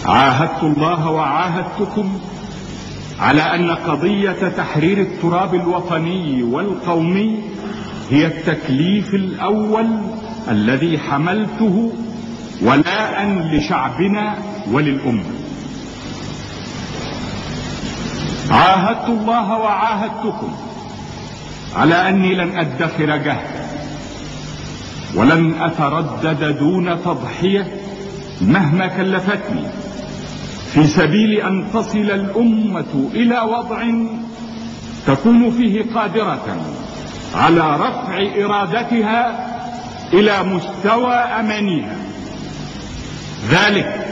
عاهدت الله وعاهدتكم على أن قضية تحرير التراب الوطني والقومي هي التكليف الأول الذي حملته ولاء لشعبنا وللأمة. عاهدت الله وعاهدتكم على أني لن أدخر جهدا ولن أتردد دون تضحية مهما كلفتني في سبيل أن تصل الأمة إلى وضع تكون فيه قادرة على رفع إرادتها إلى مستوى أمانيها. ذلك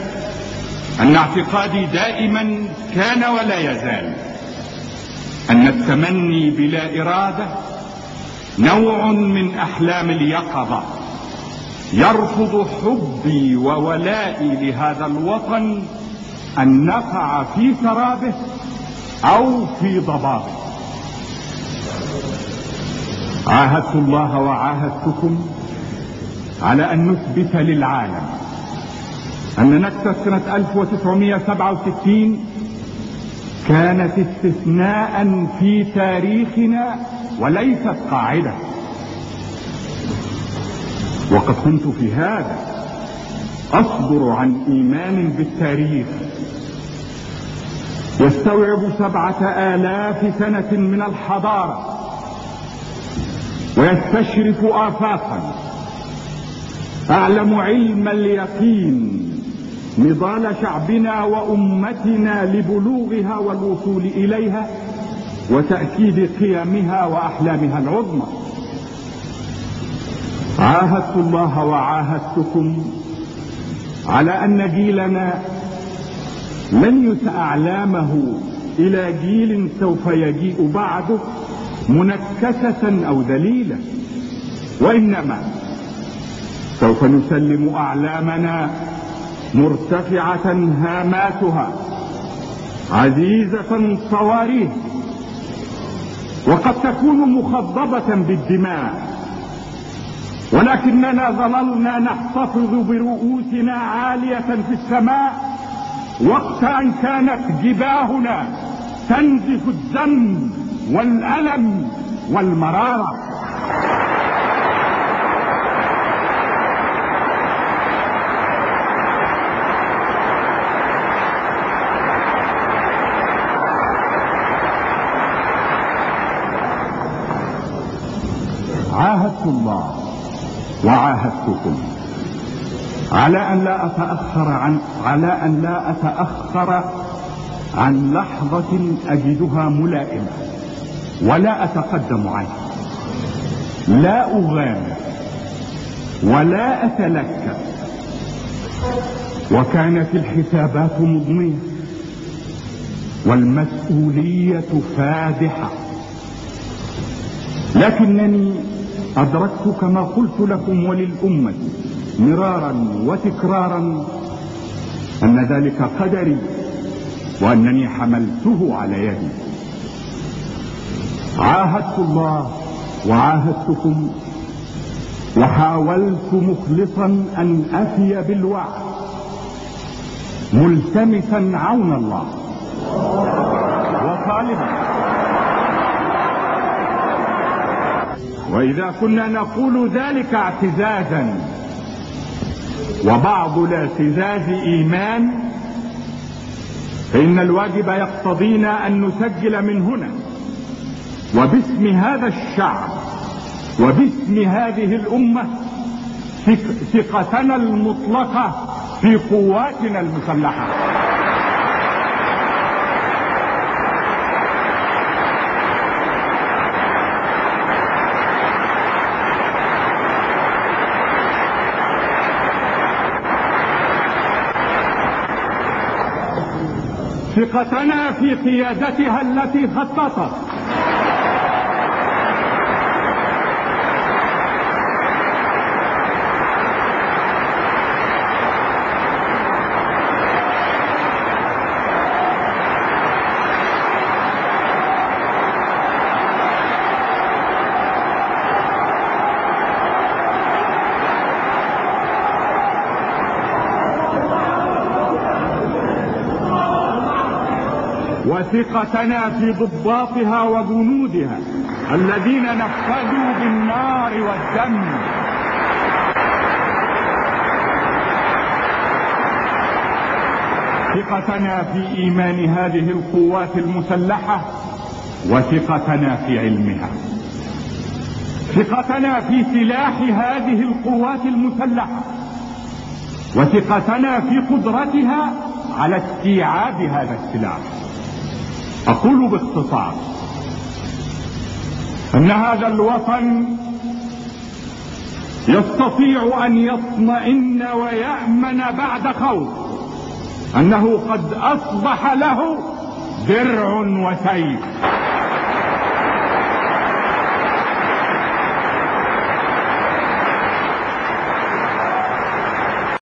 أن اعتقادي دائما كان ولا يزال أن التمني بلا إرادة نوع من أحلام اليقظة يرفض حبي وولائي لهذا الوطن أن نقع في سرابه أو في ضبابه. عاهدت الله وعاهدتكم على أن نثبت للعالم أن نكسة سنة 1967 كانت استثناء في تاريخنا وليست قاعدة. وقد كنت في هذا أصدر عن إيمان بالتاريخ يستوعب 7000 سنة من الحضارة ويستشرف آفاقا. أعلم علم اليقين نضال شعبنا وأمتنا لبلوغها والوصول إليها وتأكيد قيمها وأحلامها العظمى. عاهدت الله وعاهدتكم على أن جيلنا لن يسأ أعلامه إلى جيل سوف يجيء بعده منكسة أو ذليلة، وإنما سوف نسلم أعلامنا مرتفعة هاماتها عزيزة صواريه، وقد تكون مخضبة بالدماء، ولكننا ظللنا نحتفظ برؤوسنا عالية في السماء وقت أن كانت جباهنا تنزف الدم والألم والمرارة. عاهدت الله وعاهدتكم على أن لا أتأخر عن لحظة أجدها ملائمة ولا أتقدم عنها، لا أغامر ولا أتلكأ، وكانت الحسابات مضنية والمسؤولية فادحة، لكنني أدركت كما قلت لكم وللأمة مرارا وتكرارا أن ذلك قدري وأنني حملته على يدي. عاهدت الله وعاهدتكم وحاولت مخلصا أن أفي بالوعد ملتمسا عون الله وطالبا. وإذا كنا نقول ذلك اعتزازا وبعض الاعتزاز إيمان، فإن الواجب يقتضينا أن نسجل من هنا وباسم هذا الشعب وباسم هذه الأمة ثقتنا المطلقة في قواتنا المسلحة. ثقتنا في قيادتها التي خططت وثقتنا في ضباطها وجنودها الذين نفذوا بالنار والدم. ثقتنا في إيمان هذه القوات المسلحة، وثقتنا في علمها. ثقتنا في سلاح هذه القوات المسلحة، وثقتنا في قدرتها على استيعاب هذا السلاح. أقول باختصار أن هذا الوطن يستطيع أن يطمئن ويأمن بعد خوف أنه قد أصبح له درع وسيف.